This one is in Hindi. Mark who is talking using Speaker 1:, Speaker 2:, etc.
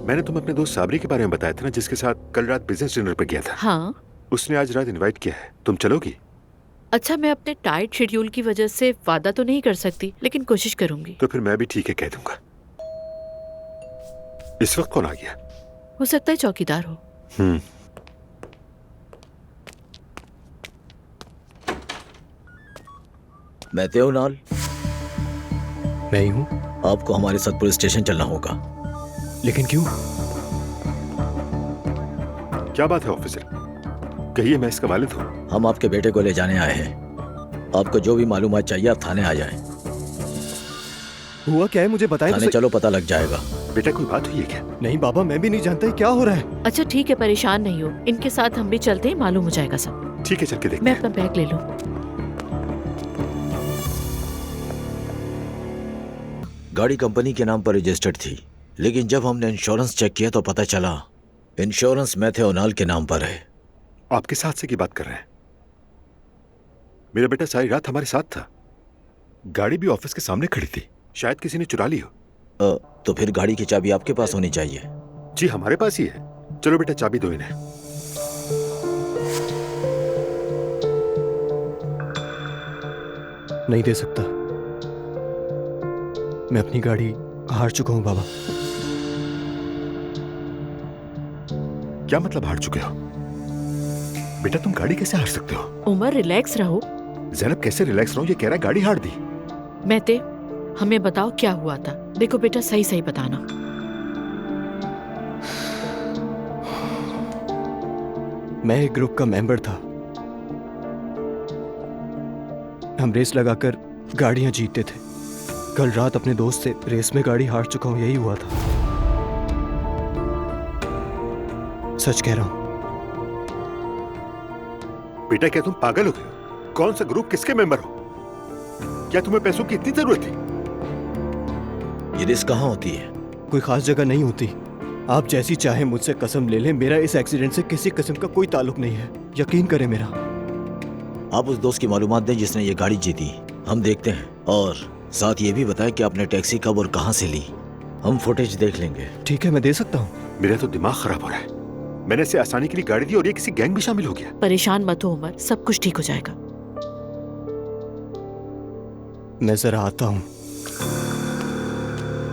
Speaker 1: मैंने तुम्हें अपने दोस्त साबरी के बारे में बताया था ना, जिसके साथ कल रात बिजनेस डिनर पे गया था।
Speaker 2: हाँ।
Speaker 1: उसने आज रात इनवाइट किया है, तुम चलोगी?
Speaker 2: अच्छा, मैं अपने टाइट शेड्यूल की वजह से वादा तो नहीं कर सकती, लेकिन कोशिश करूंगी।
Speaker 1: तो फिर मैं भी ठीक है कह दूंगा। इस वक्त कौन आ गया?
Speaker 2: हो सकता है चौकीदार हो।
Speaker 3: मैं तेवनाल।
Speaker 4: मैं ही हूँ।
Speaker 3: आपको हमारे साथ पुलिस स्टेशन चलना होगा।
Speaker 4: लेकिन क्यों?
Speaker 1: क्या बात है ऑफिसर? कहिए, मैं इसका वालिद हूँ।
Speaker 3: हम आपके बेटे को ले जाने आए हैं। आपको जो भी मालूमात चाहिए आप थाने आ जाएं।
Speaker 4: हुआ क्या है मुझे बताएं।
Speaker 3: थाने चलो, पता लग जाएगा।
Speaker 1: बेटा कोई बात हुई है क्या?
Speaker 4: नहीं बाबा, मैं भी नहीं जानता क्या हो रहा है।
Speaker 2: अच्छा ठीक है, परेशान नहीं हो, इनके साथ हम भी चलते हैं, मालूम हो जाएगा सब।
Speaker 1: ठीक है, चल के देखते
Speaker 2: मैं
Speaker 1: हैं।
Speaker 2: अपना बैग ले लूं।
Speaker 3: गाड़ी कंपनी के नाम पर रजिस्टर्ड थी, लेकिन जब हमने इंश्योरेंस चेक किया तो पता चला इंश्योरेंस मैथ्योनाल के नाम पर है।
Speaker 1: आप किस हादसे की बात कर रहे हैं? मेरा बेटा सारी रात हमारे साथ था। गाड़ी भी ऑफिस के सामने खड़ी थी, शायद किसी ने चुरा ली हो।
Speaker 3: तो फिर गाड़ी की चाबी आपके पास होनी चाहिए।
Speaker 1: जी हमारे पास ही है। चलो बेटा, चाबी दो इन्हें।
Speaker 4: नहीं दे सकता, मैं अपनी गाड़ी हार चुका हूँ बाबा।
Speaker 1: क्या मतलब हार चुके हो? बेटा तुम गाड़ी कैसे हार सकते हो?
Speaker 2: उमर रिलैक्स रहो।
Speaker 1: ज़ैनब कैसे रिलैक्स रहूं? ये कह रहा है गाड़ी हार दी।
Speaker 2: मैते, हमें बताओ क्या हुआ था। देखो बेटा, सही सही बताना।
Speaker 4: मैं एक ग्रुप का मेंबर था। हम रेस लगाकर गाड़ियां जीतते थे। कल रात अपने दोस्त से रेस में गाड़ी हार चुका हूं, यही हुआ था। सच कह रहा हूं।
Speaker 1: बेटा क्या तुम पागल हो गए हो? कौन सा ग्रुप, किसके मेंबर हो? क्या तुम्हें पैसों की इतनी जरूरत थी?
Speaker 3: ये रेस कहाँ होती है?
Speaker 4: कोई खास जगह नहीं होती। आप जैसी चाहे मुझसे कसम ले लें, मेरा इस एक्सीडेंट से किसी किस्म का कोई ताल्लुक नहीं है। यकीन करें मेरा।
Speaker 3: आप उस दोस्त की मालूमात दें जिसने ये गाड़ी जीती, हम देखते हैं। और साथ ये भी बताएं कि आपने टैक्सी कब और कहां से ली। हम फुटेज देख लेंगे।
Speaker 4: ठीक है, मैं दे सकता हूँ।
Speaker 1: मेरा तो दिमाग खराब हो रहा है। मैंने इसे आसानी के लिए गाड़ी दी और ये किसी गैंग भी शामिल हो गया।
Speaker 2: परेशान मत हो उमर, सब कुछ ठीक हो जाएगा।
Speaker 4: मैं जरा आता हूँ।